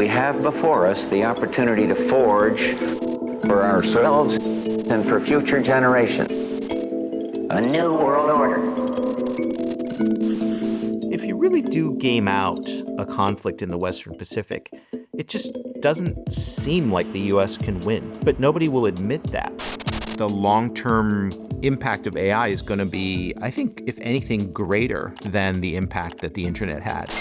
we have before us the opportunity to forge for ourselves and for future generations a new world order. If you really do game out a conflict in the Western Pacific, it just doesn't seem like the U.S. can win. But nobody will admit that. The long-term impact of AI is going to be, I think, if anything, greater than the impact that the internet had.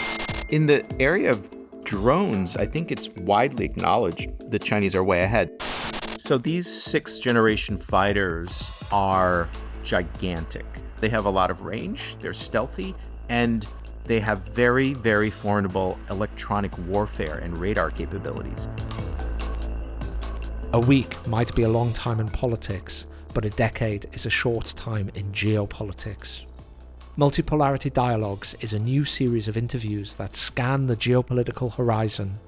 In the area of drones, I think it's widely acknowledged the Chinese are way ahead. So these 6th-generation fighters are gigantic. They have a lot of range, they're stealthy, and they have very, very formidable electronic warfare and radar capabilities. A week might be a long time in politics, but a decade is a short time in geopolitics. Multipolarity Dialogues is a new series of interviews that scan the geopolitical horizon.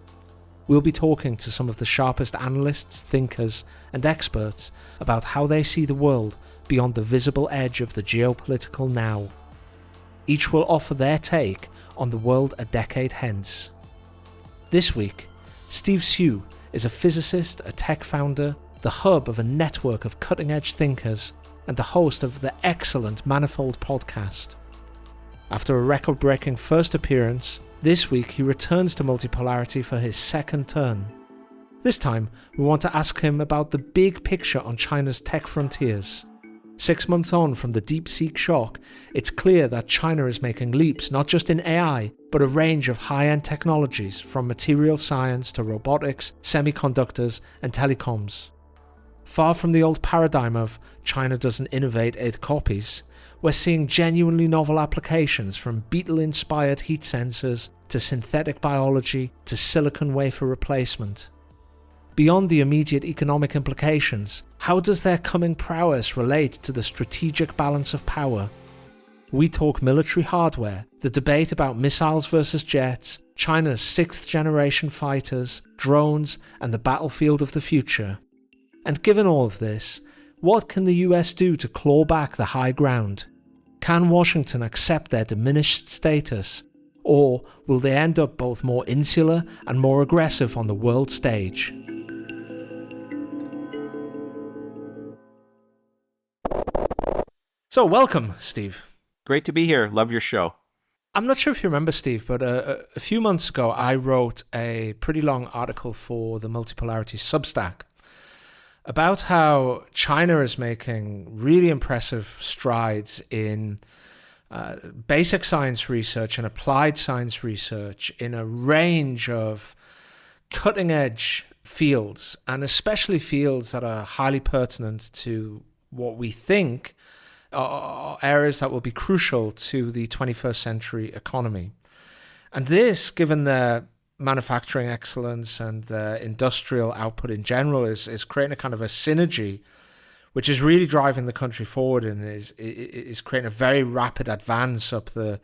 We'll be talking to some of the sharpest analysts, thinkers, and experts about how they see the world beyond the visible edge of the geopolitical now. Each will offer their take on the world a decade hence. This week, Steve Hsu is a physicist, a tech founder, the hub of a network of cutting-edge thinkers, and the host of the excellent Manifold Podcast. After a record-breaking first appearance, this week he returns to Multipolarity for his second turn. This time, we want to ask him about the big picture on China's tech frontiers. 6 months on from the DeepSeek shock, it's clear that China is making leaps not just in AI, but a range of high-end technologies from material science to robotics, semiconductors, and telecoms. Far from the old paradigm of China doesn't innovate, it copies, we're seeing genuinely novel applications from beetle-inspired heat sensors to synthetic biology to silicon wafer replacement. Beyond the immediate economic implications, how does their coming prowess relate to the strategic balance of power? We talk military hardware, the debate about missiles versus jets, China's 6th-generation fighters, drones, and the battlefield of the future. And given all of this, what can the US do to claw back the high ground? Can Washington accept their diminished status? Or will they end up both more insular and more aggressive on the world stage? So welcome, Steve. Great to be here. Love your show. I'm not sure if you remember, Steve, but a few months ago I wrote a pretty long article for the Multipolarity Substack about how China is making really impressive strides in basic science research and applied science research in a range of cutting-edge fields, and especially fields that are highly pertinent to what we think are areas that will be crucial to the 21st century economy. And this, given their manufacturing excellence and the industrial output in general, is creating a kind of a synergy which is really driving the country forward and is creating a very rapid advance up the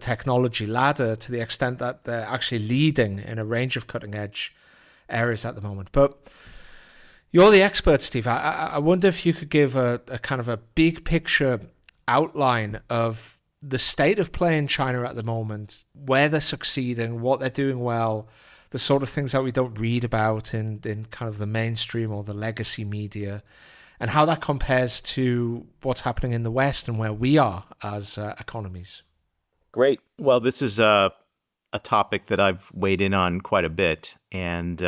technology ladder, to the extent that they're actually leading in a range of cutting edge areas at the moment. But you're the expert, Steve. I wonder if you could give a kind of a big picture outline of the state of play in China at the moment, where they're succeeding, what they're doing well, the sort of things that we don't read about in kind of the mainstream or the legacy media, and how that compares to what's happening in the West and where we are as economies. Great. Well, this is a topic that I've weighed in on quite a bit, and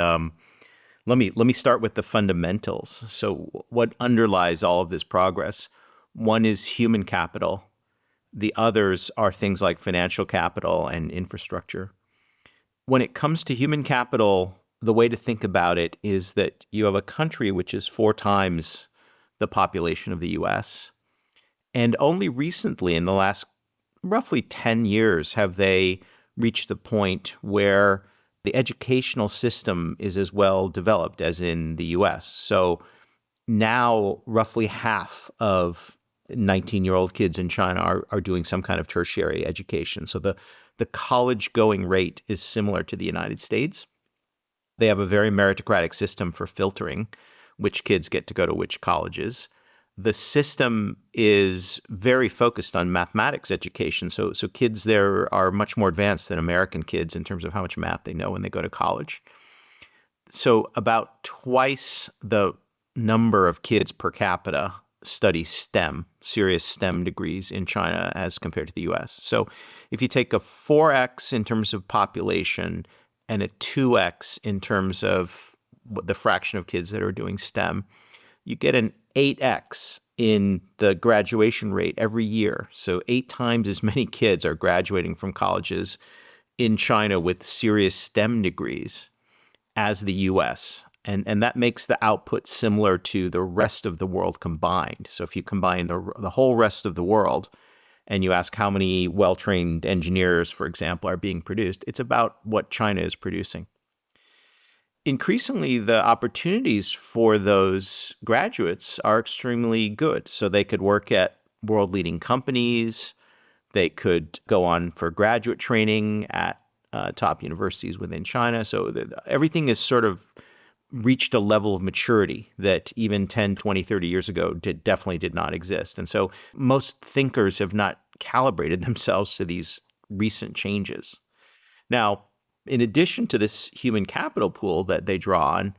let me start with the fundamentals. So what underlies all of this progress? One is human capital. The others are things like financial capital and infrastructure. When it comes to human capital, the way to think about it is that you have a country which is 4 times the population of the US. And only recently, in the last roughly 10 years, have they reached the point where the educational system is as well developed as in the US. So now roughly half of 19-year-old kids in China are doing some kind of tertiary education. So the college-going rate is similar to the United States. They have a very meritocratic system for filtering which kids get to go to which colleges. the system is very focused on mathematics education. So kids there are much more advanced than American kids in terms of how much math they know when they go to college. So about twice the number of kids per capita study STEM, serious STEM degrees in China as compared to the US. So if you take a 4x in terms of population and a 2x in terms of the fraction of kids that are doing STEM, you get an 8x in the graduation rate every year. So 8 times as many kids are graduating from colleges in China with serious STEM degrees as the US. And that makes the output similar to the rest of the world combined. So if you combine the whole rest of the world and you ask how many well-trained engineers, for example, are being produced, it's about what China is producing. Increasingly, the opportunities for those graduates are extremely good. So they could work at world-leading companies. They could go on for graduate training at top universities within China. So everything is sort of reached a level of maturity that even 10, 20, 30 years ago definitely did not exist. And so most thinkers have not calibrated themselves to these recent changes. Now, in addition to this human capital pool that they draw on,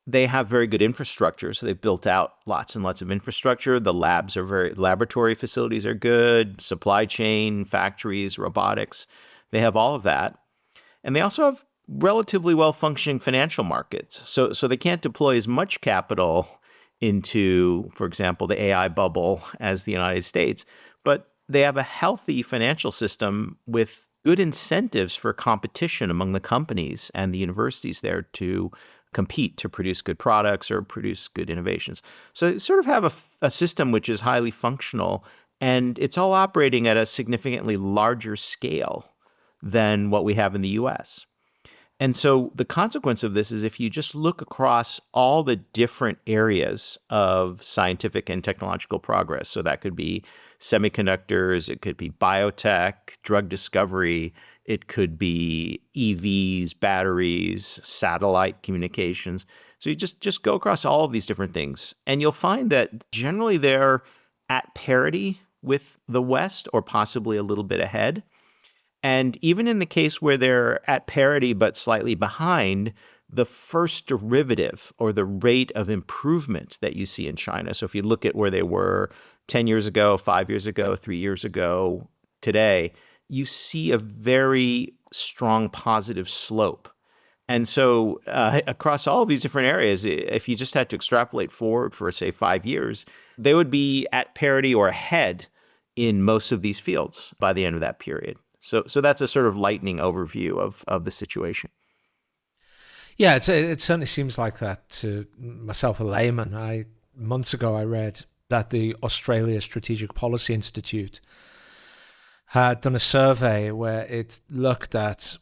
they have very good infrastructure. So they've built out lots and lots of infrastructure. The laboratory facilities are good, supply chain, factories, robotics. They have all of that. And they also have relatively well-functioning financial markets. So they can't deploy as much capital into, for example, the AI bubble as the United States, but they have a healthy financial system with good incentives for competition among the companies and the universities there to compete to produce good products or produce good innovations. So they sort of have a system which is highly functional, and it's all operating at a significantly larger scale than what we have in the US. And so the consequence of this is if you just look across all the different areas of scientific and technological progress, so that could be semiconductors, it could be biotech, drug discovery, it could be EVs, batteries, satellite communications. So you just go across all of these different things, and you'll find that generally they're at parity with the West or possibly a little bit ahead. And even in the case where they're at parity but slightly behind, the first derivative or the rate of improvement that you see in China, so if you look at where they were 10 years ago, 5 years ago, 3 years ago, today, you see a very strong positive slope. And so across all of these different areas, if you just had to extrapolate forward for, say, 5 years, they would be at parity or ahead in most of these fields by the end of that period. So that's a sort of lightning overview of the situation. Yeah, it certainly seems like that to myself, a layman. Months ago, I read that the Australia Strategic Policy Institute had done a survey where it looked at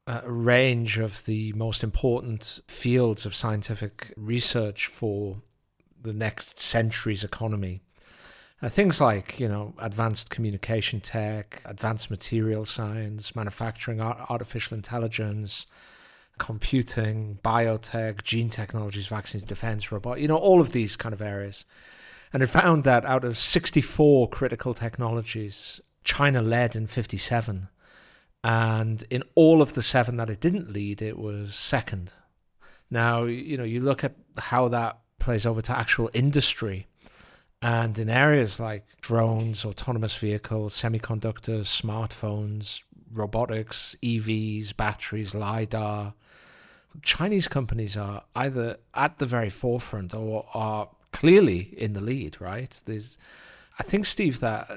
a range of the most important fields of scientific research for the next century's economy. Things like, advanced communication tech, advanced material science, manufacturing, artificial intelligence, computing, biotech, gene technologies, vaccines, defense, robotics, all of these kind of areas. And it found that out of 64 critical technologies, China led in 57. And in all of the 7 that it didn't lead, it was second. Now, you look at how that plays over to actual industry. And in areas like drones, autonomous vehicles, semiconductors, smartphones, robotics, EVs, batteries, LiDAR, Chinese companies are either at the very forefront or are clearly in the lead, right? I think, Steve, that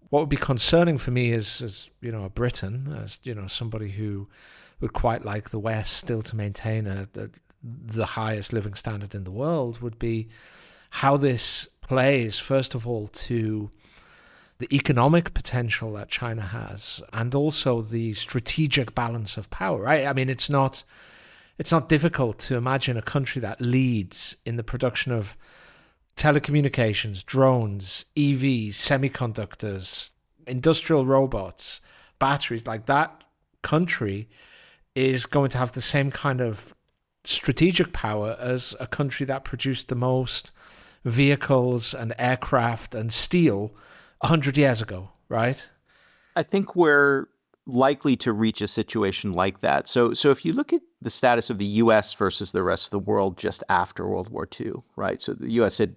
what would be concerning for me as a Briton, as somebody who would quite like the West still to maintain the highest living standard in the world, would be how this plays, first of all, to the economic potential that China has, and also the strategic balance of power, right? I mean, it's not difficult to imagine a country that leads in the production of telecommunications, drones, EVs, semiconductors, industrial robots, batteries. Like, that country is going to have the same kind of strategic power as a country that produced the most vehicles and aircraft and steel 100 years ago, right? I think we're likely to reach a situation like that. So if you look at the status of the U.S. versus the rest of the world just after World War II, right? So the U.S. had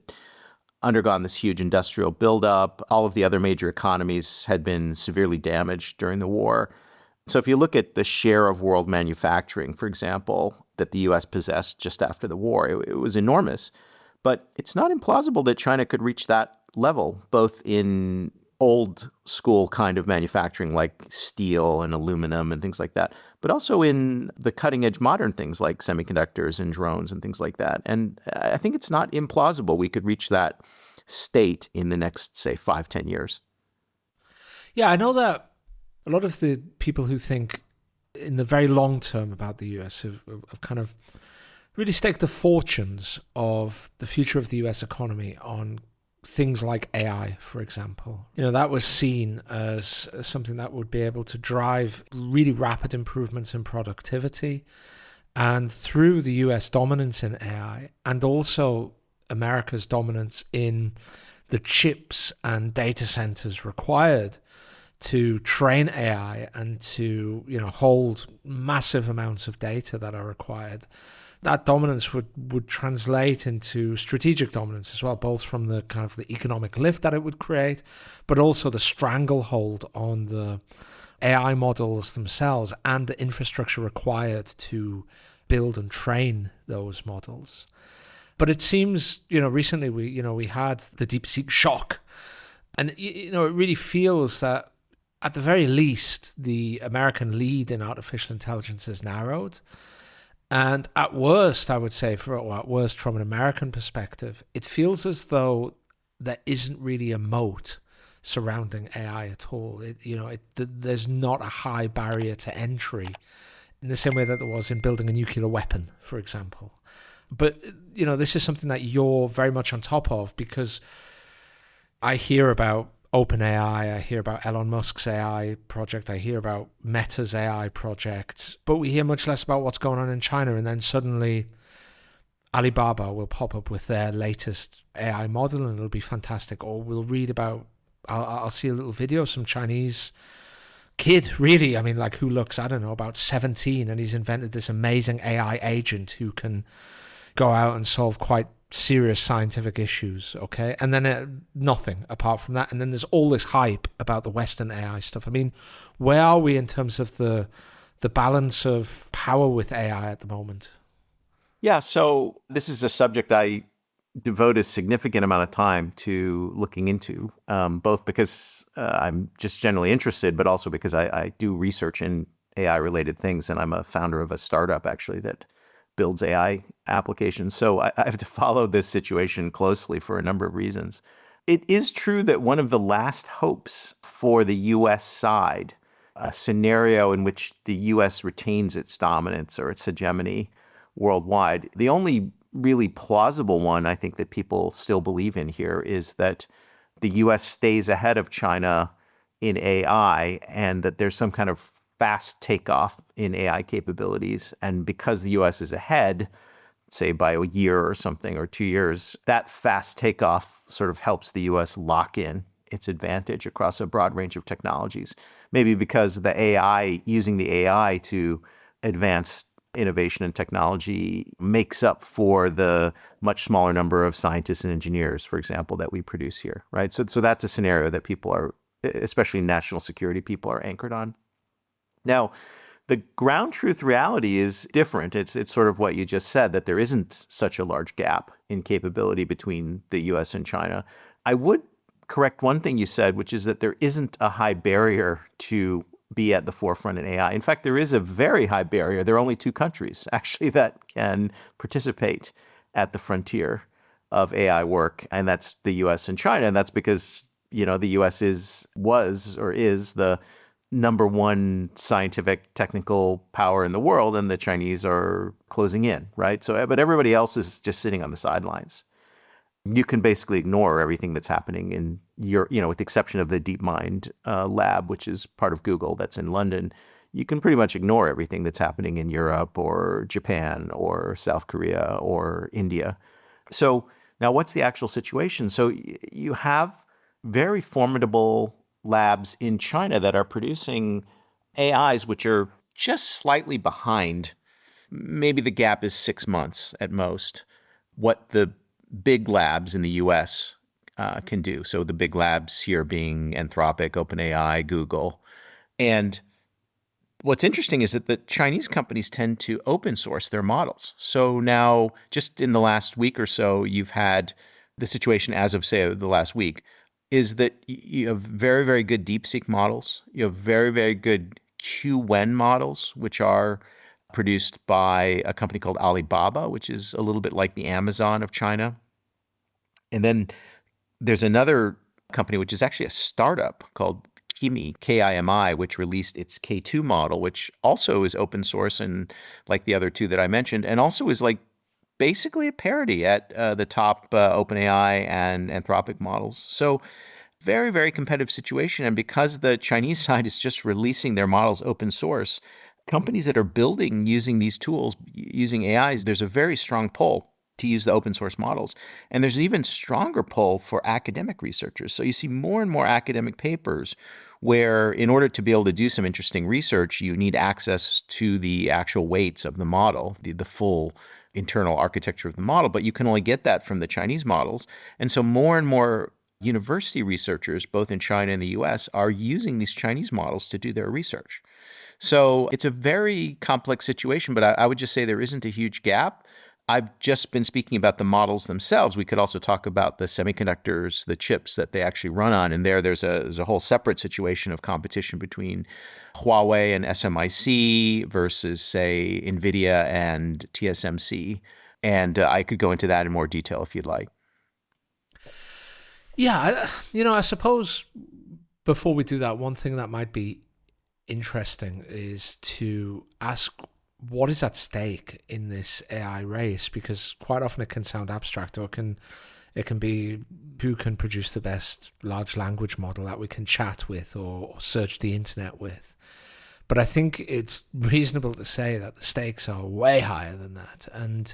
undergone this huge industrial buildup. All of the other major economies had been severely damaged during the war. So if you look at the share of world manufacturing, for example, that the U.S. possessed just after the war, it was enormous. But it's not implausible that China could reach that level, both in old school kind of manufacturing like steel and aluminum and things like that, but also in the cutting edge modern things like semiconductors and drones and things like that. And I think it's not implausible we could reach that state in the next, say, 5-10 years. Yeah, I know that a lot of the people who think in the very long term about the US have kind of really staked the fortunes of the future of the US economy on things like AI, for example. That was seen as something that would be able to drive really rapid improvements in productivity. And through the US dominance in AI and also America's dominance in the chips and data centers required to train AI and to, hold massive amounts of data that are required, that dominance would translate into strategic dominance as well, both from the kind of the economic lift that it would create, but also the stranglehold on the AI models themselves and the infrastructure required to build and train those models. But it seems, recently we had the DeepSeek shock, and it really feels that at the very least the American lead in artificial intelligence is narrowed. And at worst, I would say, at worst from an American perspective, it feels as though there isn't really a moat surrounding AI at all. There's not a high barrier to entry in the same way that there was in building a nuclear weapon, for example. But, this is something that you're very much on top of, because I hear about OpenAI, I hear about Elon Musk's AI project, I hear about Meta's AI project, but we hear much less about what's going on in China. And then suddenly Alibaba will pop up with their latest AI model and it'll be fantastic. Or we'll read about, I'll see a little video of some Chinese kid, really, who looks, about 17, and he's invented this amazing AI agent who can go out and solve quite serious scientific issues, okay? And then nothing apart from that. And then there's all this hype about the Western AI stuff. Where are we in terms of the balance of power with AI at the moment? Yeah, so this is a subject I devote a significant amount of time to looking into, both because I'm just generally interested, but also because I do research in AI-related things, and I'm a founder of a startup, actually, that builds AI applications. So I have to follow this situation closely for a number of reasons. It is true that one of the last hopes for the U.S. side, a scenario in which the U.S. retains its dominance or its hegemony worldwide, the only really plausible one I think that people still believe in here is that the U.S. stays ahead of China in AI, and that there's some kind of fast takeoff in AI capabilities. And because the US is ahead, say by a year or something, or 2 years, that fast takeoff sort of helps the US lock in its advantage across a broad range of technologies. Maybe because using the AI to advance innovation and technology makes up for the much smaller number of scientists and engineers, for example, that we produce here, right? So that's a scenario that people are, especially national security people, are anchored on. Now, the ground truth reality is different. It's sort of what you just said, that there isn't such a large gap in capability between the US and China. I would correct one thing you said, which is that there isn't a high barrier to be at the forefront in AI. In fact, there is a very high barrier. There are only 2 countries, actually, that can participate at the frontier of AI work, and that's the US and China. And that's because, the US was the number 1 scientific technical power in the world, and the Chinese are closing in, right? So, but everybody else is just sitting on the sidelines. You can basically ignore everything that's happening in with the exception of the DeepMind lab, which is part of Google, that's in London. You can pretty much ignore everything that's happening in Europe or Japan or South Korea or India. So Now, what's the actual situation? So you have very formidable labs in China that are producing AIs which are just slightly behind. Maybe the gap is 6 months at most, what the big labs in the US can do. So the big labs here being Anthropic, OpenAI, Google. And what's interesting is that the Chinese companies tend to open source their models. So now, just in the last week or so, you've had the situation as of, say, the last week, is that you have very, very good DeepSeek models. You have very, very good QWen models, which are produced by a company called Alibaba, which is a little bit like the Amazon of China. And then there's another company, which is actually a startup called Kimi, which released its K2 model, which also is open source and like the other two that I mentioned, and also is like basically a parody at the top OpenAI and Anthropic models. So very, very competitive situation. And because the Chinese side is just releasing their models open source, companies that are building using these tools, using AIs, there's a very strong pull to use the open source models. And there's an even stronger pull for academic researchers. So you see more and more academic papers where in order to be able to do some interesting research, you need access to the actual weights of the model, the full internal architecture of the model, but you can only get that from the Chinese models. And so more and more university researchers, both in China and the US, are using these Chinese models to do their research. So it's a very complex situation, but I would just say there isn't a huge gap. I've just been speaking about the models themselves. We could also talk about the semiconductors, the chips that they actually run on. And there's a whole separate situation of competition between Huawei and SMIC versus, say, NVIDIA and TSMC. And I could go into that in more detail if you'd like. Yeah, I suppose before we do that, one thing that might be interesting is to ask what is at stake in this AI race, because quite often it can sound abstract, or it can be who can produce the best large language model that we can chat with or search the internet with. But I think it's reasonable to say that the stakes are way higher than that. And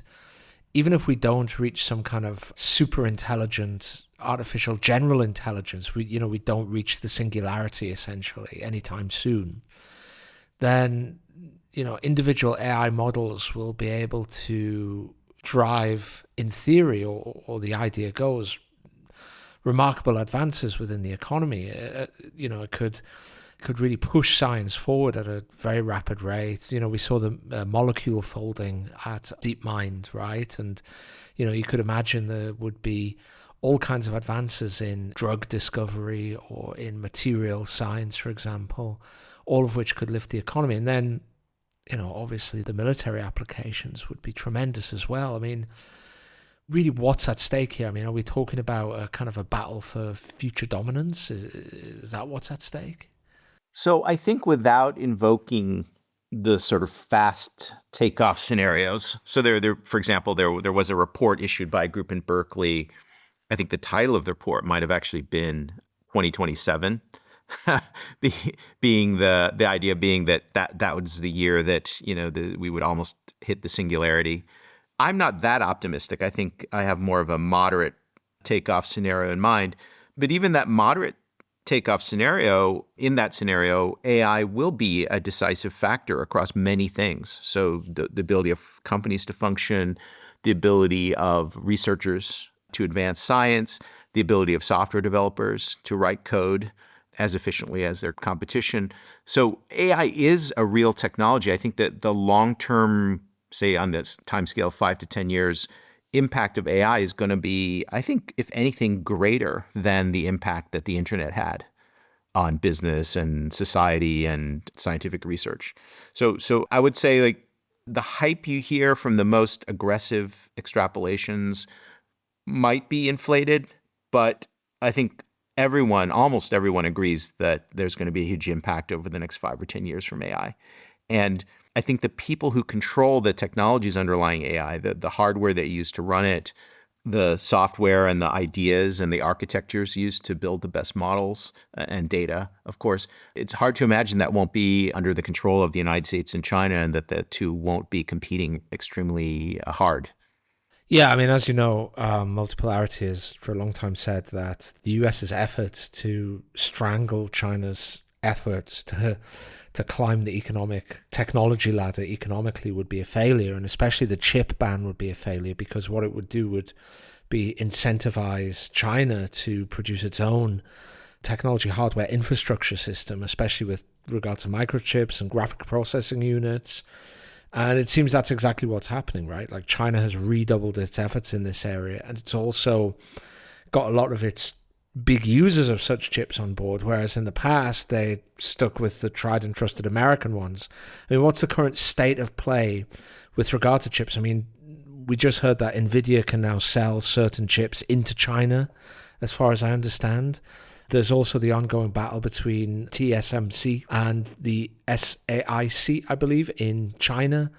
even if we don't reach some kind of super intelligent artificial general intelligence, we don't reach the singularity essentially anytime soon, then individual AI models will be able to drive, in theory, or the idea goes, remarkable advances within the economy. It could really push science forward at a very rapid rate. We saw the molecule folding at DeepMind, right? And, you could imagine there would be all kinds of advances in drug discovery or in material science, for example, all of which could lift the economy. And then, obviously the military applications would be tremendous as well. I mean, really, what's at stake here? I mean, are we talking about a kind of a battle for future dominance? Is that what's at stake? So I think without invoking the sort of fast takeoff scenarios. So there, for example, there was a report issued by a group in Berkeley. I think the title of the report might have actually been 2027. being the idea being that was the year that we would almost hit the singularity. I'm not that optimistic. I think I have more of a moderate takeoff scenario in mind. But even that moderate takeoff scenario, in that scenario, AI will be a decisive factor across many things. So the ability of companies to function, the ability of researchers to advance science, the ability of software developers to write code as efficiently as their competition. So AI is a real technology. I think that the long-term, say on this timescale, 5 to 10 years, impact of AI is going to be, I think, if anything, greater than the impact that the internet had on business and society and scientific research. So I would say, like, the hype you hear from the most aggressive extrapolations might be inflated, but I think almost everyone agrees that there's going to be a huge impact over the next 5 or 10 years from AI. And I think the people who control the technologies underlying AI, the hardware they use to run it, the software and the ideas and the architectures used to build the best models and data, of course, it's hard to imagine that won't be under the control of the United States and China, and that the two won't be competing extremely hard. Yeah, I mean, as you know, Multipolarity has for a long time said that the US's efforts to strangle China's efforts to climb the economic technology ladder economically would be a failure, and especially the chip ban would be a failure, because what it would do would be incentivize China to produce its own technology hardware infrastructure system, especially with regard to microchips and graphic processing units. And it seems that's exactly what's happening, right? Like, China has redoubled its efforts in this area, and it's also got a lot of its big users of such chips on board, whereas in the past they stuck with the tried and trusted American ones. I mean, what's the current state of play with regard to chips? I mean, we just heard that NVIDIA can now sell certain chips into China, as far as I understand. There's also the ongoing battle between TSMC and the SAIC, I believe, in China,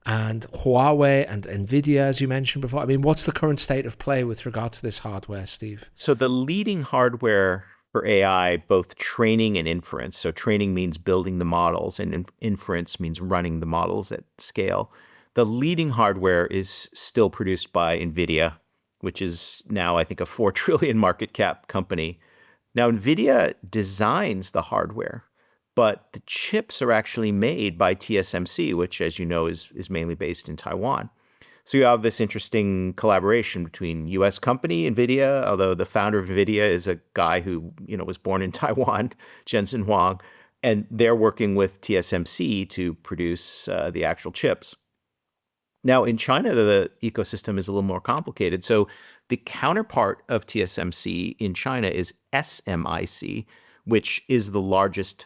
and Huawei and NVIDIA, as you mentioned before. I mean, what's the current state of play with regard to this hardware, Steve? So the leading hardware for AI, both training and inference. So training means building the models, and inference means running the models at scale. The leading hardware is still produced by NVIDIA, which is now, I think, a 4 trillion market cap company. Now, NVIDIA designs the hardware, but the chips are actually made by TSMC, which, as you know, is mainly based in Taiwan. So you have this interesting collaboration between U.S. company, NVIDIA, although the founder of NVIDIA is a guy who, was born in Taiwan, Jensen Huang, and they're working with TSMC to produce the actual chips. Now, in China, the ecosystem is a little more complicated. So the counterpart of TSMC in China is SMIC, which is the largest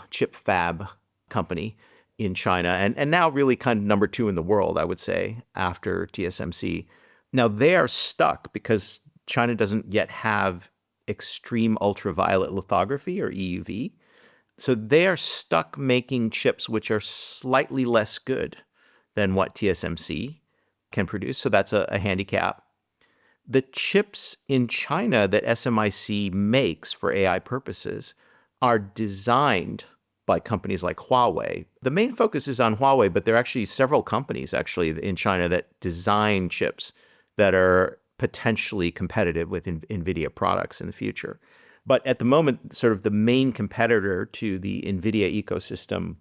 chip fab company in China, and now really kind of number 2 in the world, I would say, after TSMC. Now, they are stuck because China doesn't yet have extreme ultraviolet lithography, or EUV. So they are stuck making chips which are slightly less good than what TSMC can produce. So that's a handicap. The chips in China that SMIC makes for AI purposes are designed by companies like Huawei. The main focus is on Huawei, but there are actually several companies in China that design chips that are potentially competitive with NVIDIA products in the future. But at the moment, sort of the main competitor to the NVIDIA ecosystem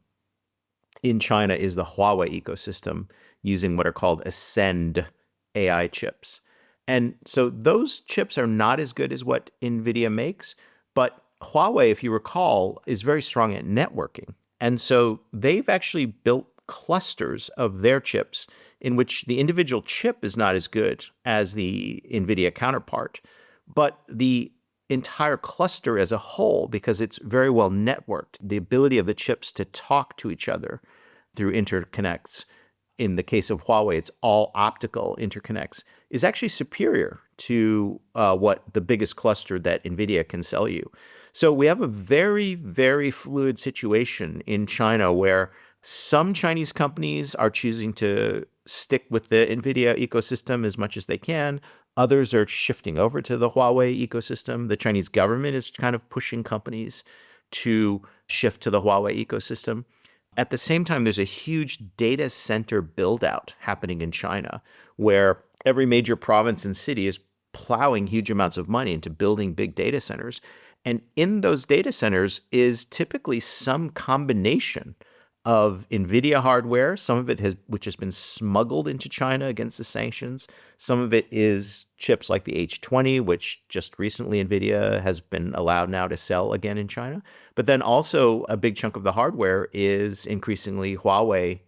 in China is the Huawei ecosystem, using what are called Ascend AI chips. And so those chips are not as good as what NVIDIA makes, but Huawei, if you recall, is very strong at networking. And so they've actually built clusters of their chips in which the individual chip is not as good as the NVIDIA counterpart, but the entire cluster as a whole, because it's very well networked, the ability of the chips to talk to each other through interconnects. In the case of Huawei, it's all optical interconnects, is actually superior to what the biggest cluster that NVIDIA can sell you. So we have a very, very fluid situation in China where some Chinese companies are choosing to stick with the NVIDIA ecosystem as much as they can. Others are shifting over to the Huawei ecosystem. The Chinese government is kind of pushing companies to shift to the Huawei ecosystem. At the same time, there's a huge data center build out happening in China, where every major province and city is plowing huge amounts of money into building big data centers. And in those data centers is typically some combination of NVIDIA hardware, some of it which has been smuggled into China against the sanctions. Some of it is chips like the H20, which just recently NVIDIA has been allowed now to sell again in China. But then also a big chunk of the hardware is increasingly Huawei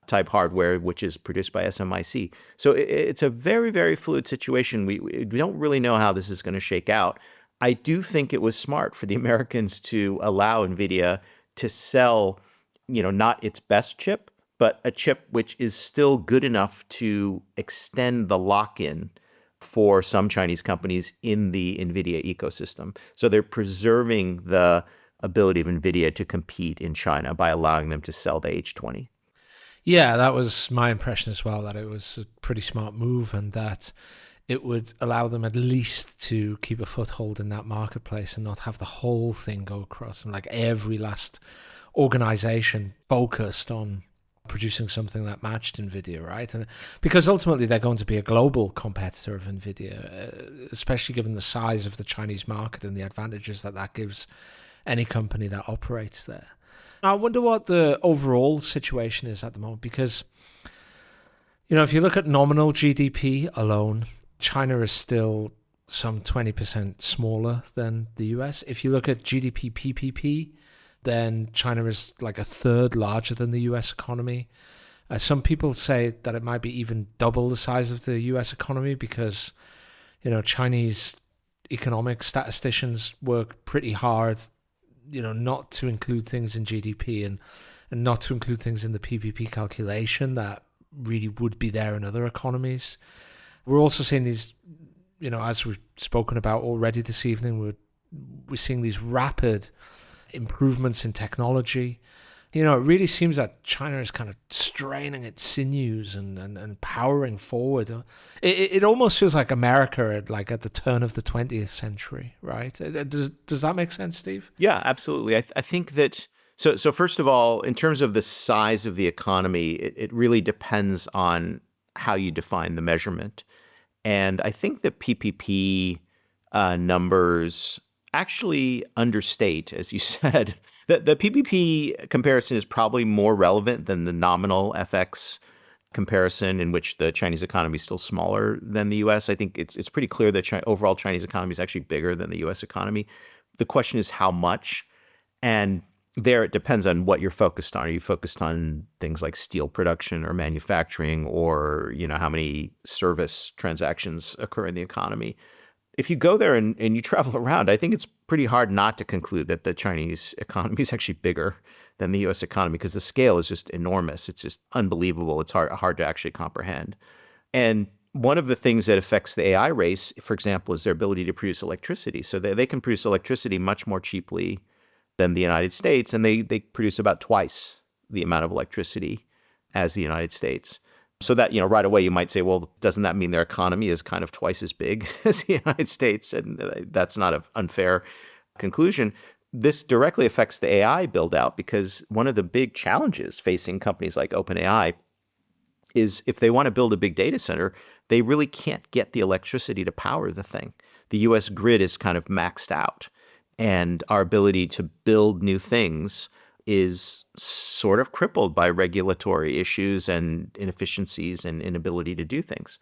type hardware, which is produced by SMIC. So it's a very, very fluid situation. We don't really know how this is going to shake out. I do think it was smart for the Americans to allow NVIDIA to sell, not its best chip, but a chip which is still good enough to extend the lock-in for some Chinese companies in the NVIDIA ecosystem. So they're preserving the ability of NVIDIA to compete in China by allowing them to sell the H20. Yeah, that was my impression as well, that it was a pretty smart move and that it would allow them at least to keep a foothold in that marketplace and not have the whole thing go across and like every last organization focused on producing something that matched NVIDIA, right? And because ultimately they're going to be a global competitor of NVIDIA, especially given the size of the Chinese market and the advantages that gives any company that operates there. I wonder what the overall situation is at the moment, because, if you look at nominal GDP alone, China is still some 20% smaller than the US. If you look at GDP PPP, then China is like a third larger than the US economy. Some people say that it might be even double the size of the US economy because, Chinese economic statisticians work pretty hard, not to include things in GDP and not to include things in the PPP calculation that really would be there in other economies. We're also seeing these, as we've spoken about already this evening, we're seeing these rapid improvements in technology. It really seems that China is kind of straining its sinews and powering forward. It almost feels like America at the turn of the 20th century, right? Does that make sense, Steve? Yeah, absolutely. I think that, so first of all, in terms of the size of the economy, it really depends on how you define the measurement. And I think the PPP numbers actually understate, as you said, that the PPP comparison is probably more relevant than the nominal FX comparison, in which the Chinese economy is still smaller than the US. I think it's pretty clear that overall Chinese economy is actually bigger than the US economy. The question is how much, and there it depends on what you're focused on. Are you focused on things like steel production or manufacturing, or how many service transactions occur in the economy? If you go there and you travel around, I think it's pretty hard not to conclude that the Chinese economy is actually bigger than the US economy, because the scale is just enormous. It's just unbelievable. It's hard to actually comprehend. And one of the things that affects the AI race, for example, is their ability to produce electricity. So they can produce electricity much more cheaply than the United States, and they produce about twice the amount of electricity as the United States. So that, right away you might say, well, doesn't that mean their economy is kind of twice as big as the United States? And that's not an unfair conclusion. This directly affects the AI build out, because one of the big challenges facing companies like OpenAI is if they want to build a big data center, they really can't get the electricity to power the thing. The US grid is kind of maxed out, and our ability to build new things is sort of crippled by regulatory issues and inefficiencies and inability to do things.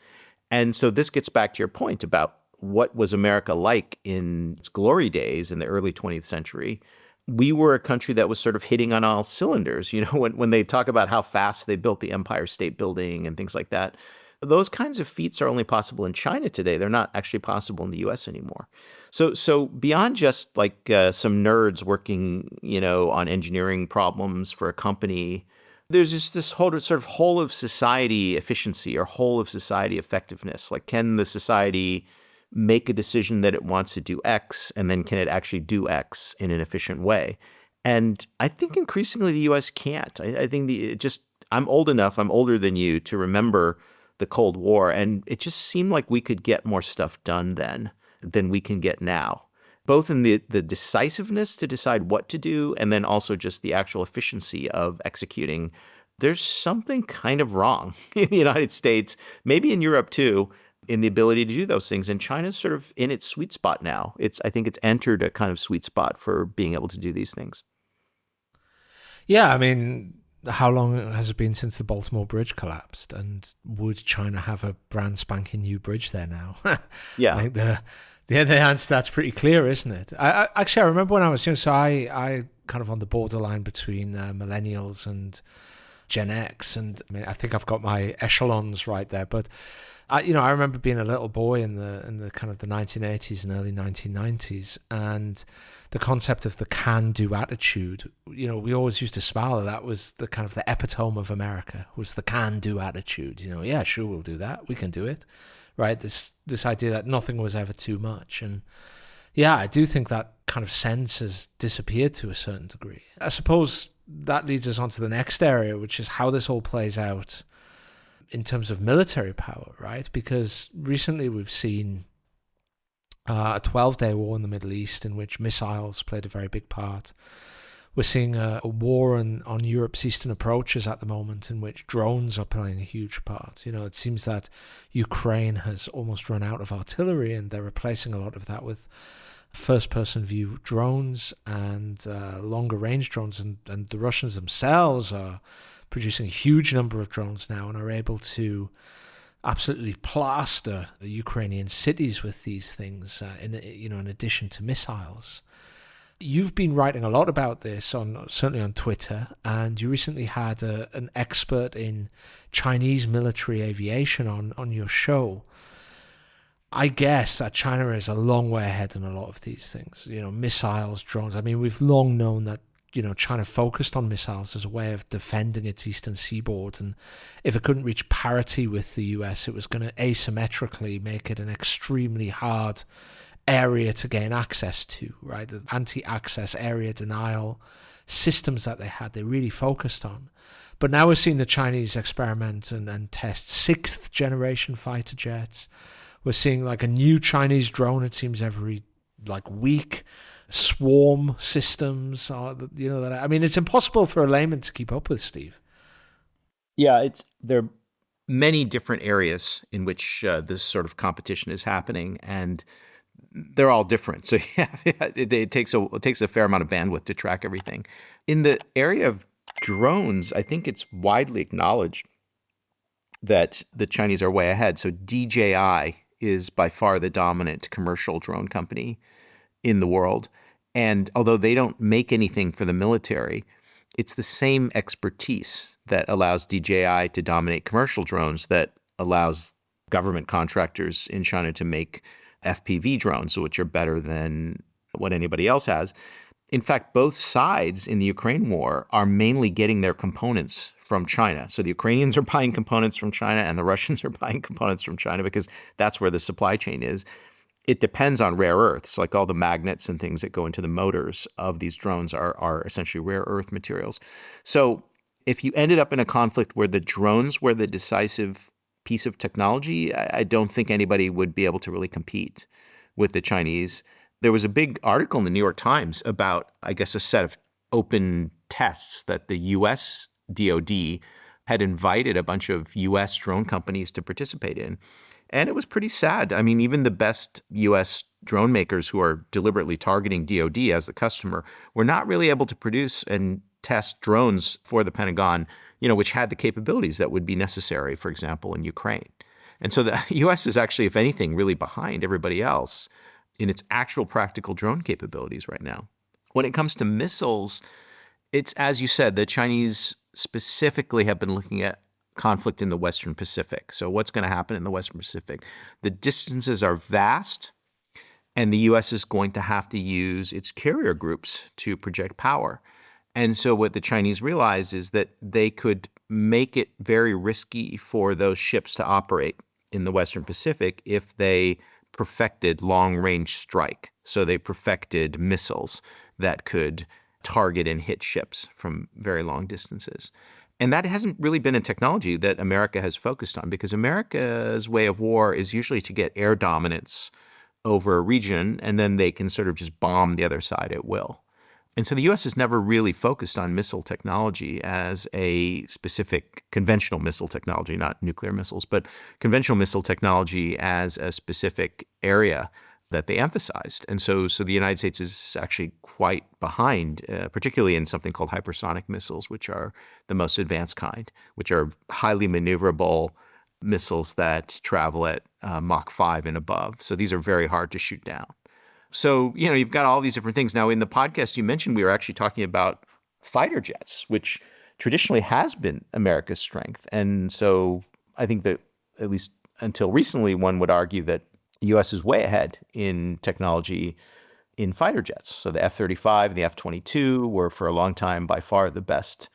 And so this gets back to your point about what was America like in its glory days in the early 20th century. We were a country that was sort of hitting on all cylinders. When they talk about how fast they built the Empire State Building and things like that, those kinds of feats are only possible in China today. They're not actually possible in the US anymore. So beyond just like some nerds working, on engineering problems for a company, there's just this whole of society efficiency or whole of society effectiveness. Like, can the society make a decision that it wants to do X, and then can it actually do X in an efficient way? And I think increasingly the US can't. I think I'm old enough, I'm older than you, to remember the Cold War, and it just seemed like we could get more stuff done then than we can get now, both in the decisiveness to decide what to do, and then also just the actual efficiency of executing. There's something kind of wrong in the United States, maybe in Europe too, in the ability to do those things. And China's sort of in its sweet spot now. I think it's entered a kind of sweet spot for being able to do these things. Yeah, I mean, how long has it been since the Baltimore Bridge collapsed? And would China have a brand spanking new bridge there now? Yeah. I think the answer to that's pretty clear, isn't it? I remember when I was young, so I kind of on the borderline between millennials and Gen X, and I think I've got my echelons right there. But I remember being a little boy in the kind of the 1980s and early 1990s, and the concept of the can-do attitude. We always used to smile. That was the kind of the epitome of America, was the can-do attitude. Yeah, sure, we'll do that. We can do it, right? This idea that nothing was ever too much, and yeah, I do think that kind of sense has disappeared to a certain degree. I suppose that leads us on to the next area, which is how this all plays out in terms of military power, right? Because recently we've seen a 12-day war in the Middle East in which missiles played a very big part. We're seeing a war on Europe's eastern approaches at the moment, in which drones are playing a huge part. It seems that Ukraine has almost run out of artillery, and they're replacing a lot of that with first-person view drones and longer-range drones. And the Russians themselves are producing a huge number of drones now and are able to absolutely plaster the Ukrainian cities with these things, in addition to missiles. You've been writing a lot about this, certainly on Twitter, and you recently had an expert in Chinese military aviation on your show. I guess that China is a long way ahead in a lot of these things. Missiles, drones. I mean, we've long known that China focused on missiles as a way of defending its eastern seaboard, and if it couldn't reach parity with the US, it was going to asymmetrically make it an extremely hard area to gain access to, right? The anti-access area denial systems that they really focused on. But now we're seeing the Chinese experiment and test sixth generation fighter jets. We're seeing like a new Chinese drone, it seems, every week. Swarm systems it's impossible for a layman to keep up with, Steve. Yeah, there are many different areas in which this sort of competition is happening, and they're all different. So it takes a fair amount of bandwidth to track everything. In the area of drones, I think it's widely acknowledged that the Chinese are way ahead. So DJI is by far the dominant commercial drone company in the world. And although they don't make anything for the military, it's the same expertise that allows DJI to dominate commercial drones that allows government contractors in China to make FPV drones, which are better than what anybody else has. In fact, both sides in the Ukraine war are mainly getting their components from China. So the Ukrainians are buying components from China and the Russians are buying components from China because that's where the supply chain is. It depends on rare earths, like all the magnets and things that go into the motors of these drones are essentially rare earth materials. So if you ended up in a conflict where the drones were the decisive piece of technology, I don't think anybody would be able to really compete with the Chinese. There was a big article in the New York Times about, I guess, a set of open tests that the US DoD had invited a bunch of US drone companies to participate in. And it was pretty sad. I mean, even the best US drone makers who are deliberately targeting DoD as the customer were not really able to produce and test drones for the Pentagon, which had the capabilities that would be necessary, for example, in Ukraine. And so the US is actually, if anything, really behind everybody else in its actual practical drone capabilities right now. When it comes to missiles, it's, as you said, the Chinese specifically have been looking at conflict in the Western Pacific. So what's going to happen in the Western Pacific? The distances are vast, and the U.S. is going to have to use its carrier groups to project power. And so what the Chinese realize is that they could make it very risky for those ships to operate in the Western Pacific if they perfected long-range strike. So they perfected missiles that could target and hit ships from very long distances. And that hasn't really been a technology that America has focused on, because America's way of war is usually to get air dominance over a region, and then they can sort of just bomb the other side at will. And so the U.S. has never really focused on missile technology as a specific conventional missile technology, not nuclear missiles, but conventional missile technology as a specific area that they emphasized. And so the United States is actually quite behind, particularly in something called hypersonic missiles, which are the most advanced kind, which are highly maneuverable missiles that travel at Mach 5 and above. So these are very hard to shoot down. So, you've got all these different things. Now, in the podcast you mentioned, we were actually talking about fighter jets, which traditionally has been America's strength. And so I think that, at least until recently, one would argue that the U.S. is way ahead in technology in fighter jets. So the F-35 and the F-22 were for a long time by far the best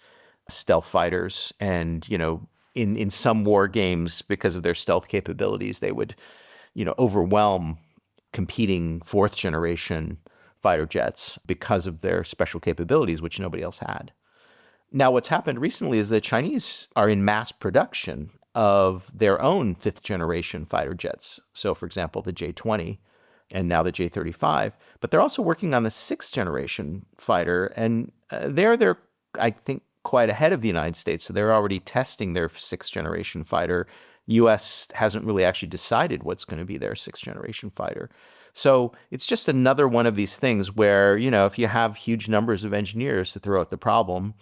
stealth fighters. And, in some war games, because of their stealth capabilities, they would, overwhelm competing fourth generation fighter jets because of their special capabilities, which nobody else had. Now, what's happened recently is the Chinese are in mass production of their own fifth generation fighter jets. So, for example, the J-20 and now the J-35. But they're also working on the sixth generation fighter, and they're I think quite ahead of the United States. So they're already testing their sixth generation fighter. U.S. hasn't really actually decided what's going to be their sixth generation fighter. So it's just another one of these things where, if you have huge numbers of engineers to throw at the problem,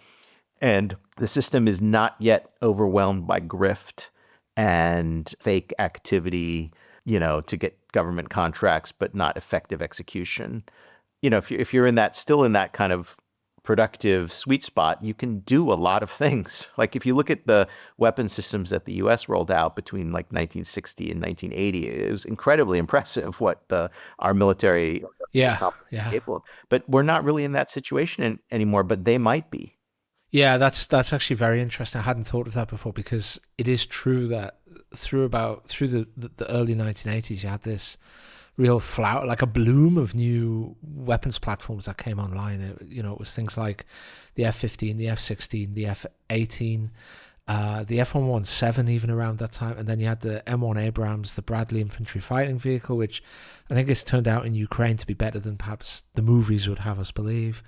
and the system is not yet overwhelmed by grift and fake activity, to get government contracts, but not effective execution. If you're still in that kind of productive sweet spot, you can do a lot of things. Like if you look at the weapon systems that the U.S. rolled out between like 1960 and 1980, it was incredibly impressive what our military Yeah. capable of. But we're not really in that situation anymore, but they might be. Yeah, that's actually very interesting. I hadn't thought of that before, because it is true that through the early 1980s, you had this real flower, like a bloom of new weapons platforms that came online. It was things like the F-15, the F-16, the F-18, the F-117 even around that time. And then you had the M1 Abrams, the Bradley infantry fighting vehicle, which I think has turned out in Ukraine to be better than perhaps the movies would have us believe.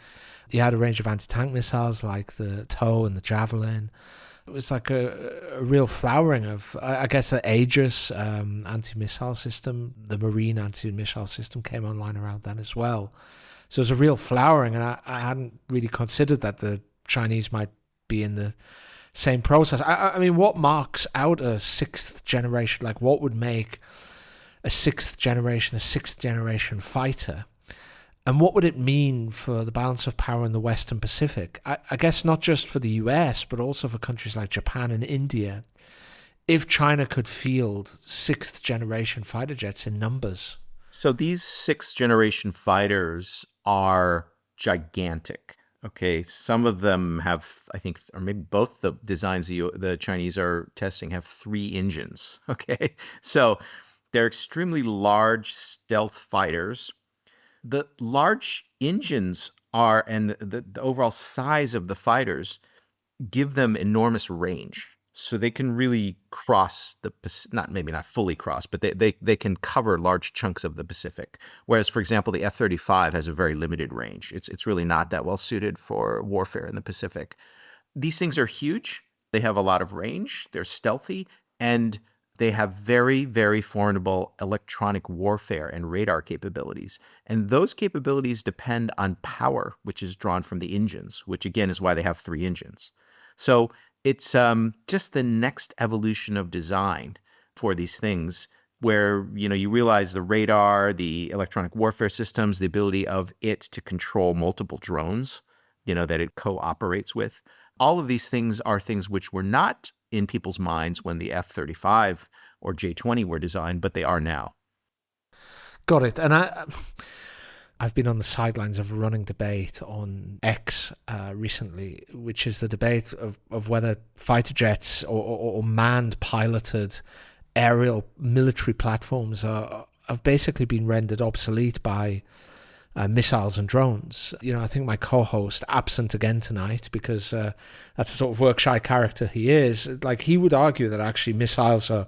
You had a range of anti-tank missiles like the TOW and the Javelin. It was like a real flowering of, I guess, the Aegis anti-missile system, the Marine anti-missile system came online around then as well. So it was a real flowering, and I hadn't really considered that the Chinese might be in the same process. I mean, what marks out a sixth generation? Like, what would make a sixth generation fighter? And what would it mean for the balance of power in the Western Pacific? I guess not just for the US, but also for countries like Japan and India, if China could field sixth generation fighter jets in numbers. So these sixth generation fighters are gigantic. Okay, some of them have, I think, or maybe both the designs the Chinese are testing have 3 engines. Okay, so they're extremely large stealth fighters. The large engines and the overall size of the fighters give them enormous range. So they can really cross not fully cross, but they can cover large chunks of the Pacific. Whereas, for example, the F-35 has a very limited range. It's really not that well suited for warfare in the Pacific. These things are huge. They have a lot of range. They're stealthy, and they have very, very formidable electronic warfare and radar capabilities. And those capabilities depend on power, which is drawn from the engines, which again is why they have 3 engines. So it's just the next evolution of design for these things, where you realize the radar, the electronic warfare systems, the ability of it to control multiple drones, that it cooperates with. All of these things are things which were not in people's minds when the F-35 or J-20 were designed, but they are now. Got it. And I've been on the sidelines of a running debate on X recently, which is the debate of whether fighter jets or manned piloted aerial military platforms have basically been rendered obsolete by missiles and drones. I think my co-host, absent again tonight, because that's the sort of work-shy character he is, like he would argue that actually missiles are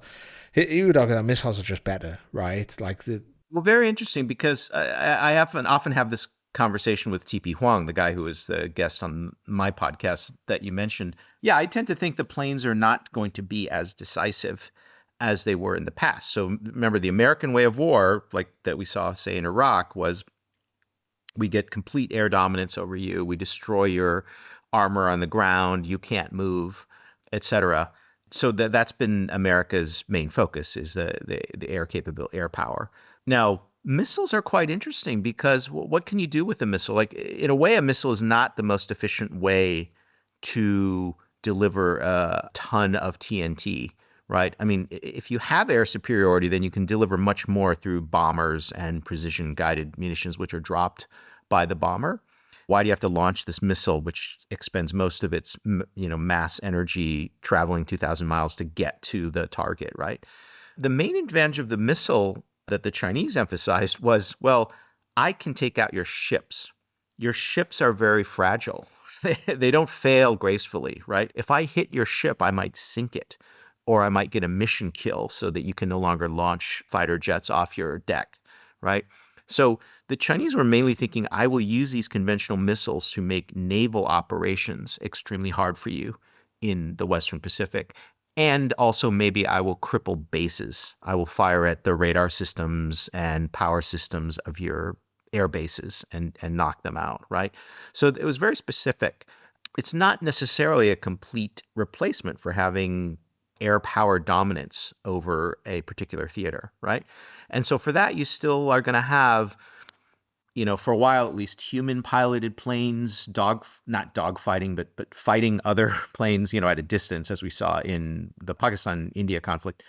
just better, right? Well, very interesting, because I often have this conversation with TP Huang, the guy who was the guest on my podcast that you mentioned. Yeah, I tend to think the planes are not going to be as decisive as they were in the past. So remember, the American way of war, like that we saw, say, in Iraq, was we get complete air dominance over you. We destroy your armor on the ground. You can't move, etc. So that's been America's main focus, is the air capability, air power. Now, missiles are quite interesting, because what can you do with a missile? Like, in a way, a missile is not the most efficient way to deliver a ton of TNT, right? I mean, if you have air superiority, then you can deliver much more through bombers and precision-guided munitions, which are dropped by the bomber. Why do you have to launch this missile, which expends most of its mass energy traveling 2,000 miles to get to the target, right? The main advantage of the missile that the Chinese emphasized was, well, I can take out your ships. Your ships are very fragile. They don't fail gracefully, right? If I hit your ship, I might sink it, or I might get a mission kill so that you can no longer launch fighter jets off your deck, right? So the Chinese were mainly thinking, I will use these conventional missiles to make naval operations extremely hard for you in the Western Pacific. And also maybe I will cripple bases. I will fire at the radar systems and power systems of your air bases and knock them out, right? So it was very specific. It's not necessarily a complete replacement for having air power dominance over a particular theater, right? And so for that, you still are going to have, for a while at least, human piloted planes, not dog fighting, but fighting other planes, at a distance, as we saw in the Pakistan-India conflict.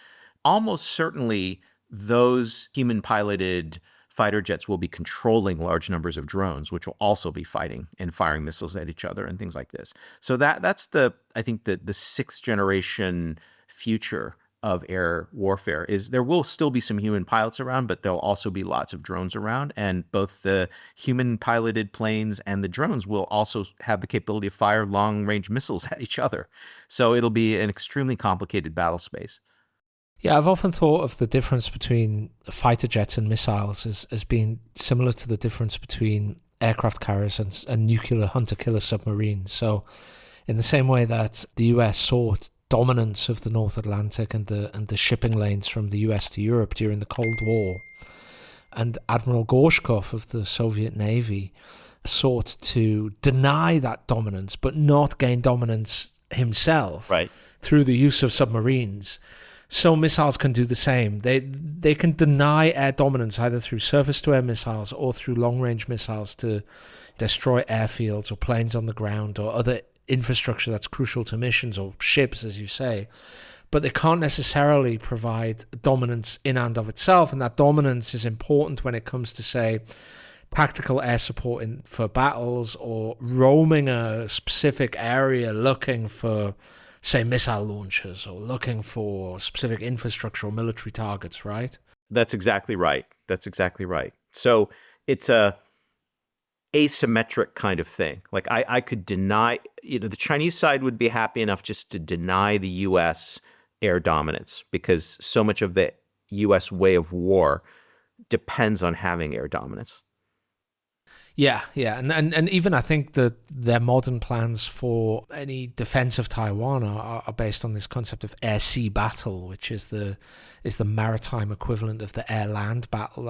Almost certainly those human piloted fighter jets will be controlling large numbers of drones, which will also be fighting and firing missiles at each other and things like this. So that's I think the sixth generation future of air warfare is there will still be some human pilots around, but there'll also be lots of drones around, and both the human piloted planes and the drones will also have the capability to fire long range missiles at each other. So it'll be an extremely complicated battle space. Yeah, I've often thought of the difference between fighter jets and missiles as being similar to the difference between aircraft carriers and nuclear hunter-killer submarines. So in the same way that the US sought dominance of the North Atlantic and the shipping lanes from the US to Europe during the Cold War, and Admiral Gorshkov of the Soviet Navy sought to deny that dominance but not gain dominance himself, right, through the use of submarines. So missiles can do the same. They can deny air dominance either through surface-to-air missiles or through long-range missiles to destroy airfields or planes on the ground or other infrastructure that's crucial to missions, or ships, as you say. But they can't necessarily provide dominance in and of itself, and that dominance is important when it comes to, say, tactical air support for battles or roaming a specific area looking for, say, missile launchers or looking for specific infrastructure or military targets, right? That's exactly right. So it's a asymmetric kind of thing. Like I could deny, the Chinese side would be happy enough just to deny the US air dominance because so much of the US way of war depends on having air dominance. Yeah. And even I think that their modern plans for any defense of Taiwan are based on this concept of air-sea battle, which is the maritime equivalent of the air-land battle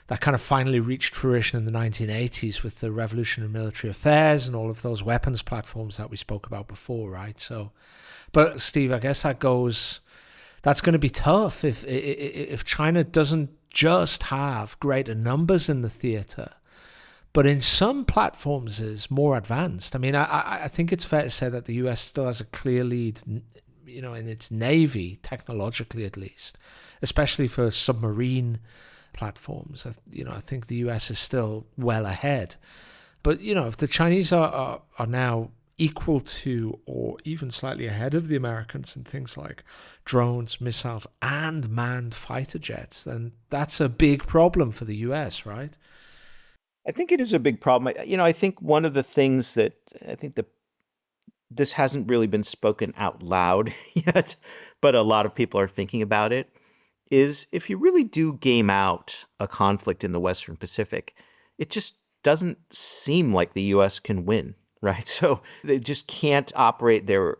that kind of finally reached fruition in the 1980s with the revolution in military affairs and all of those weapons platforms that we spoke about before, right? So, but Steve, I guess that's going to be tough if China doesn't just have greater numbers in the theater, but in some platforms is more advanced. I mean, I think it's fair to say that the US still has a clear lead, in its Navy, technologically at least, especially for submarine platforms. I think the US is still well ahead. But, if the Chinese are now equal to or even slightly ahead of the Americans in things like drones, missiles, and manned fighter jets, then that's a big problem for the US, right? I think it is a big problem. I think one of the things that this hasn't really been spoken out loud yet, but a lot of people are thinking about it, is if you really do game out a conflict in the Western Pacific, it just doesn't seem like the US can win, right? So they just can't operate their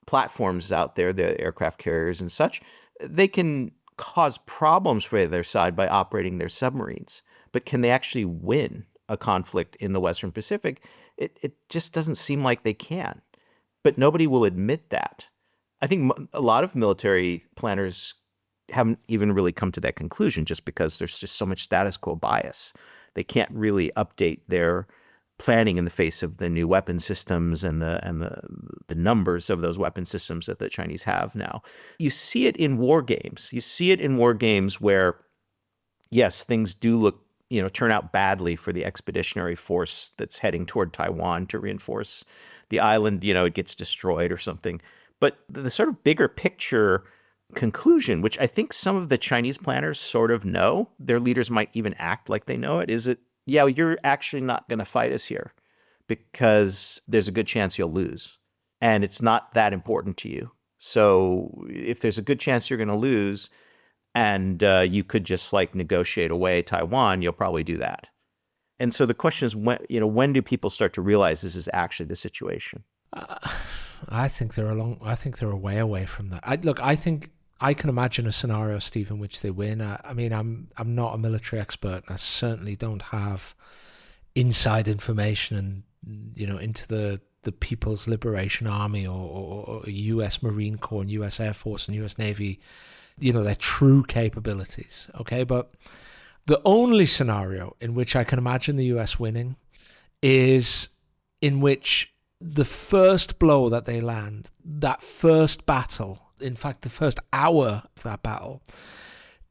platforms out there, the aircraft carriers and such. They can cause problems for their side by operating their submarines. But can they actually win a conflict in the Western Pacific? It just doesn't seem like they can. But nobody will admit that. I think a lot of military planners haven't even really come to that conclusion just because there's just so much status quo bias. They can't really update their planning in the face of the new weapon systems and the numbers of those weapon systems that the Chinese have now. You see it in war games. You see it in war games where, yes, things do turn out badly for the expeditionary force that's heading toward Taiwan to reinforce the island. It gets destroyed or something. But the sort of bigger picture conclusion, which I think some of the Chinese planners sort of know, their leaders might even act like they know it, is that, yeah, you're actually not going to fight us here because there's a good chance you'll lose. And it's not that important to you. So if there's a good chance you're going to lose, and you could just like negotiate away Taiwan, you'll probably do that. And so the question is, when do people start to realize this is actually the situation? I think they're a way away from that. I think I can imagine a scenario, Steve, in which they win. I mean, I'm not a military expert, and I certainly don't have inside information and into the People's Liberation Army or U.S. Marine Corps and U.S. Air Force and U.S. Navy, their true capabilities. Okay, but the only scenario in which I can imagine the U.S. winning is in which the first blow that they land, that first battle, in fact, the first hour of that battle,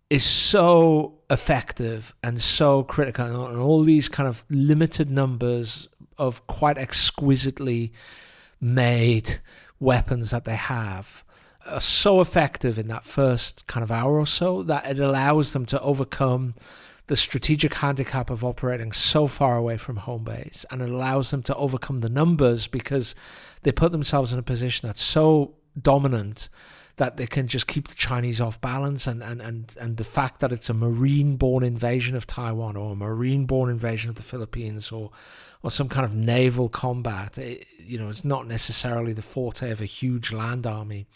is so effective and so critical, and all these kind of limited numbers of quite exquisitely made weapons that they have are so effective in that first kind of hour or so that it allows them to overcome the strategic handicap of operating so far away from home base, and it allows them to overcome the numbers because they put themselves in a position that's so dominant that they can just keep the Chinese off balance, and the fact that it's a marine-borne invasion of Taiwan or a marine-borne invasion of the Philippines or some kind of naval combat, it's not necessarily the forte of a huge land army.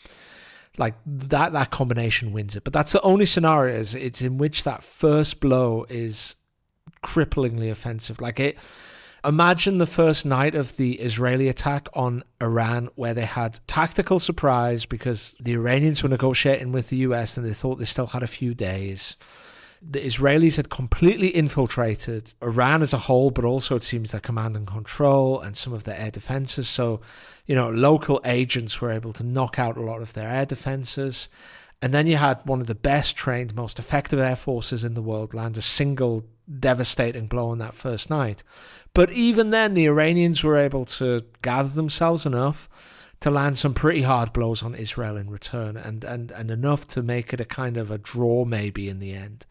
Like that combination wins it. But that's the only scenario it's in which that first blow is cripplingly offensive. Imagine the first night of the Israeli attack on Iran, where they had tactical surprise because the Iranians were negotiating with the US and they thought they still had a few days. The Israelis had completely infiltrated Iran as a whole, but also it seems their command and control and some of their air defenses. So, local agents were able to knock out a lot of their air defenses. And then you had one of the best trained, most effective air forces in the world land a single devastating blow on that first night. But even then, the Iranians were able to gather themselves enough to land some pretty hard blows on Israel in return, and enough to make it a kind of a draw maybe in the end.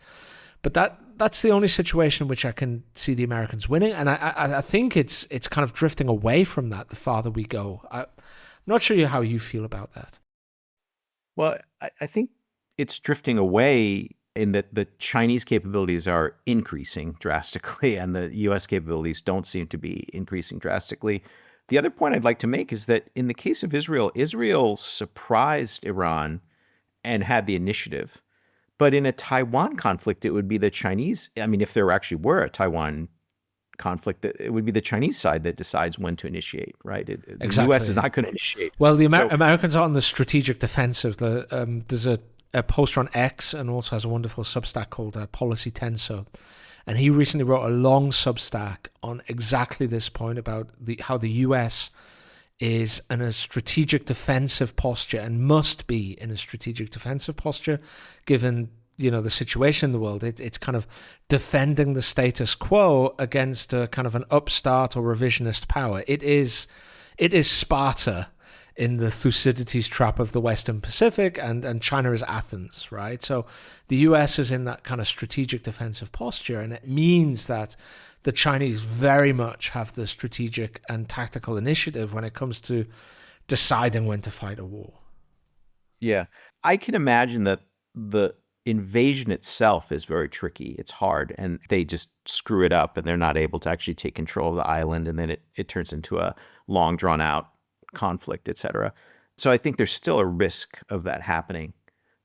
But that's the only situation in which I can see the Americans winning, and I think it's kind of drifting away from that the farther we go. I'm not sure how you feel about that. Well, I think it's drifting away in that the Chinese capabilities are increasing drastically and the U.S. capabilities don't seem to be increasing drastically. The other point I'd like to make is that in the case of Israel, Israel surprised Iran and had the initiative. But in a Taiwan conflict, it would be the Chinese. I mean, if there actually were a Taiwan conflict, it would be the Chinese side that decides when to initiate, right? Exactly. The U.S. is not going to initiate. Well, the Americans are on the strategic defensive. There's a poster on X and also has a wonderful Substack called Policy Tensor. And he recently wrote a long Substack on exactly this point about how the US is in a strategic defensive posture and must be in a strategic defensive posture given the situation in the world. It's kind of defending the status quo against a kind of an upstart or revisionist power. It is Sparta in the Thucydides trap of the Western Pacific, and China is Athens, right? So the US is in that kind of strategic defensive posture, and it means that the Chinese very much have the strategic and tactical initiative when it comes to deciding when to fight a war. Yeah, I can imagine that the invasion itself is very tricky. It's hard, and they just screw it up, and they're not able to actually take control of the island, and then it turns into a long, drawn-out conflict, etc. So I think there's still a risk of that happening.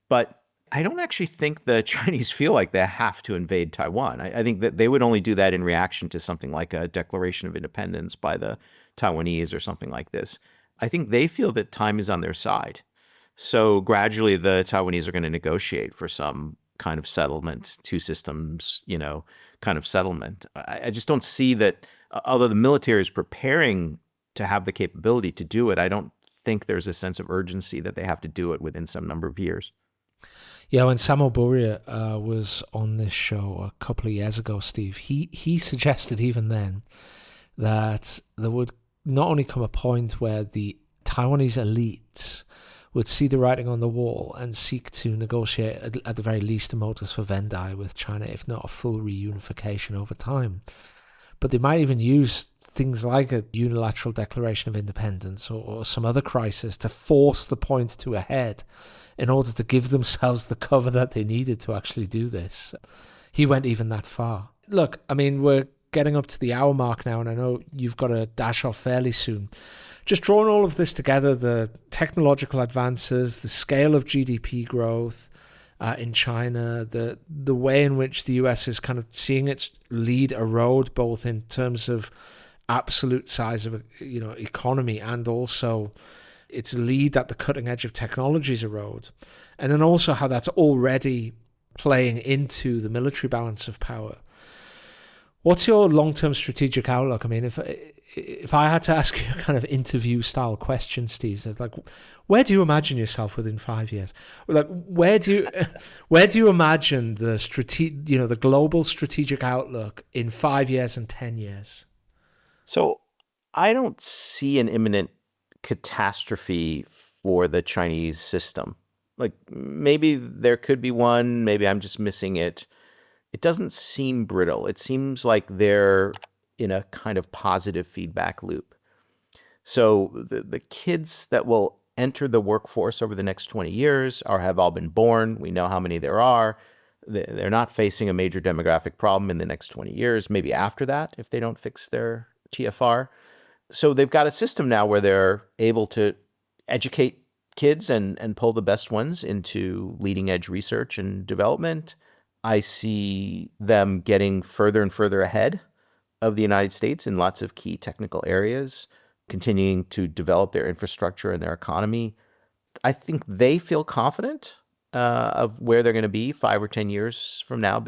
But I don't actually think the Chinese feel like they have to invade Taiwan. I think that they would only do that in reaction to something like a declaration of independence by the Taiwanese or something like this. I think they feel that time is on their side. So gradually the Taiwanese are going to negotiate for some kind of settlement, two systems, kind of settlement. I just don't see that, although the military is preparing to have the capability to do it, I don't think there's a sense of urgency that they have to do it within some number of years. Yeah, when Samuel Boria was on this show a couple of years ago, Steve, he suggested even then that there would not only come a point where the Taiwanese elites would see the writing on the wall and seek to negotiate at the very least a modus vivendi with China, if not a full reunification over time. but they might even use things like a unilateral declaration of independence or some other crisis to force the point to a head in order to give themselves the cover that they needed to actually do this. He went even that far. Look, I mean, we're getting up to the hour mark now, and I know you've got to dash off fairly soon. Just drawing all of this together, the technological advances, the scale of GDP growth in China, the way in which the US is kind of seeing its lead erode, both in terms of absolute size of economy and also its lead at the cutting edge of technologies erode, and then also how that's already playing into the military balance of power. What's your long-term strategic outlook? I mean, if I had to ask you a kind of interview-style question, Steve, it's like, where do you imagine yourself within 5 years? Like, where do you imagine the global strategic outlook in 5 years and 10 years? So I don't see an imminent catastrophe for the Chinese system. Like, maybe there could be one, maybe I'm just missing it. It doesn't seem brittle. It seems like they're in a kind of positive feedback loop. So the kids that will enter the workforce over the next 20 years have all been born. We know how many there are. They're not facing a major demographic problem in the next 20 years, maybe after that, if they don't fix their TFR. So they've got a system now where they're able to educate kids and pull the best ones into leading edge research and development. I see them getting further and further ahead of the United States in lots of key technical areas, continuing to develop their infrastructure and their economy. I think they feel confident of where they're going to be 5 or 10 years from now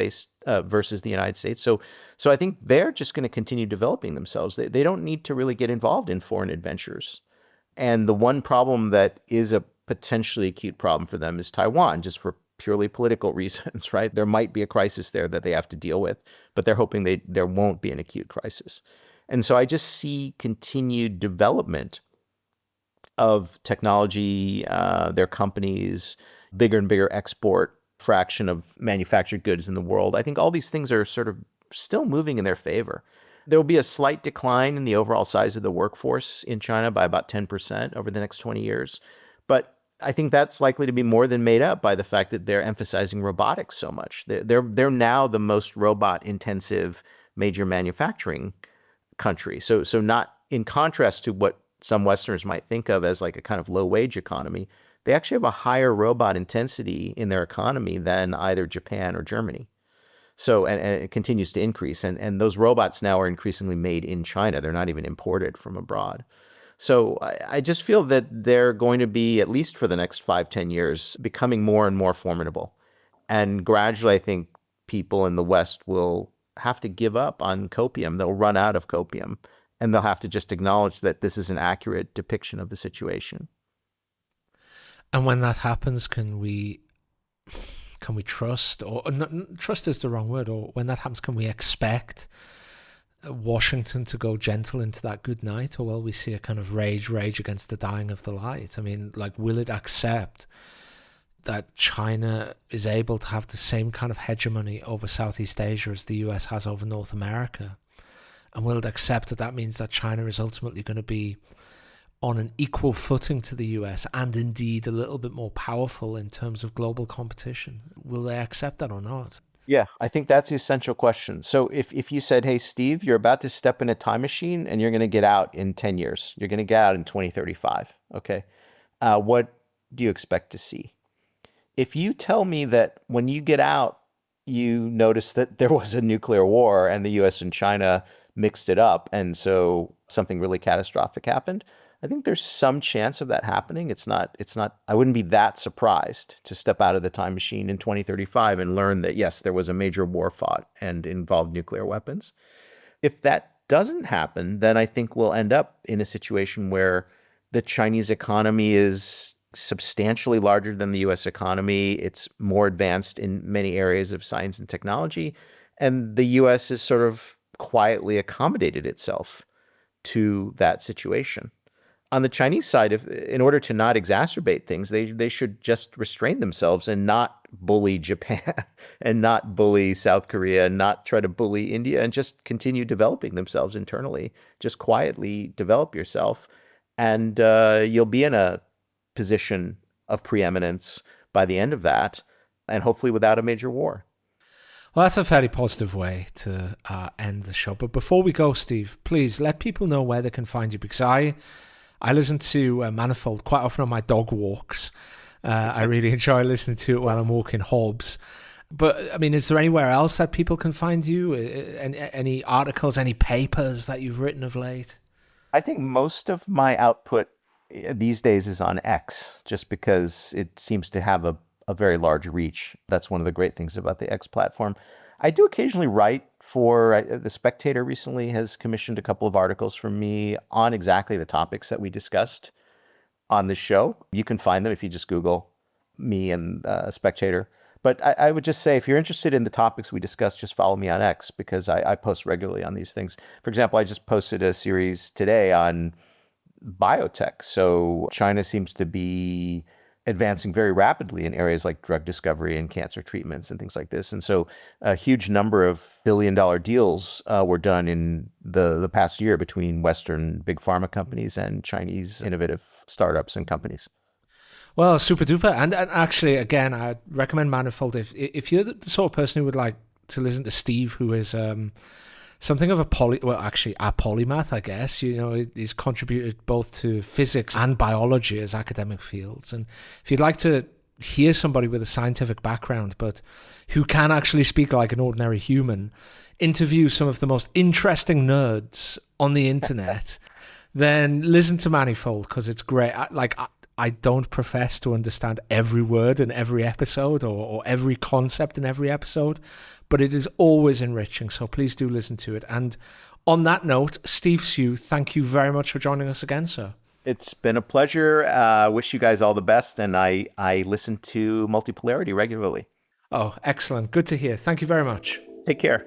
versus the United States. So I think they're just going to continue developing themselves. They don't need to really get involved in foreign adventures. And the one problem that is a potentially acute problem for them is Taiwan, just for purely political reasons, right? There might be a crisis there that they have to deal with, but they're hoping there won't be an acute crisis. And so I just see continued development of technology, their companies, bigger and bigger export fraction of manufactured goods in the world. I think all these things are sort of still moving in their favor. There will be a slight decline in the overall size of the workforce in China by about 10% over the next 20 years. But I think that's likely to be more than made up by the fact that they're emphasizing robotics so much. They're now the most robot-intensive major manufacturing country. So not in contrast to what some Westerners might think of as like a kind of low-wage economy, they actually have a higher robot intensity in their economy than either Japan or Germany. So, and it continues to increase. And those robots now are increasingly made in China. They're not even imported from abroad. So I just feel that they're going to be, at least for the next 5-10 years, becoming more and more formidable. And gradually, I think people in the West will have to give up on copium. They'll run out of copium. And they'll have to just acknowledge that this is an accurate depiction of the situation. And when that happens, can we trust, or trust is the wrong word, or when that happens, can we expect Washington to go gentle into that good night, or will we see a kind of rage against the dying of the light? I mean, like, will it accept that China is able to have the same kind of hegemony over Southeast Asia as the US has over North America? And will it accept that means that China is ultimately going to be on an equal footing to the US and indeed a little bit more powerful in terms of global competition? Will they accept that or not? Yeah, I think that's the essential question. So if you said, hey, Steve, you're about to step in a time machine and you're going to get out in 10 years, you're going to get out in 2035, okay, what do you expect to see? If you tell me that when you get out, you notice that there was a nuclear war and the US and China mixed it up, and so something really catastrophic happened, I think there's some chance of that happening. It's not, I wouldn't be that surprised to step out of the time machine in 2035 and learn that, yes, there was a major war fought and involved nuclear weapons. If that doesn't happen, then I think we'll end up in a situation where the Chinese economy is substantially larger than the US economy. It's more advanced in many areas of science and technology. And the US has sort of quietly accommodated itself to that situation. On the Chinese side, in order to not exacerbate things, they should just restrain themselves and not bully Japan and not bully South Korea and not try to bully India and just continue developing themselves internally. Just quietly develop yourself, and you'll be in a position of preeminence by the end of that, and hopefully without a major war. Well, that's a very positive way to end the show. But before we go, Steve, please let people know where they can find you, because I listen to Manifold quite often on my dog walks. I really enjoy listening to it while I'm walking Hobbs. But, I mean, is there anywhere else that people can find you? Any articles, any papers that you've written of late? I think most of my output these days is on X, just because it seems to have a very large reach. That's one of the great things about the X platform. I do occasionally write for The Spectator. Recently has commissioned a couple of articles from me on exactly the topics that we discussed on this show. You can find them if you just Google me and Spectator. But I would just say, if you're interested in the topics we discussed, just follow me on X, because I post regularly on these things. For example, I just posted a series today on biotech. So China seems to be advancing very rapidly in areas like drug discovery and cancer treatments and things like this. And so a huge number of billion-dollar deals were done in the past year between Western big pharma companies and Chinese innovative startups and companies. Well, super duper. And actually, again, I recommend Manifold. If you're the sort of person who would like to listen to Steve, who is something of a polymath, I guess. You know, he's contributed both to physics and biology as academic fields. And if you'd like to hear somebody with a scientific background, but who can actually speak like an ordinary human, interview some of the most interesting nerds on the internet, then listen to Manifold, because it's great. I don't profess to understand every word in every episode or every concept in every episode, but it is always enriching. So please do listen to it. And on that note, Steve Hsu, thank you very much for joining us again, sir. It's been a pleasure. Wish you guys all the best. And I listen to Multipolarity regularly. Oh, excellent. Good to hear. Thank you very much. Take care.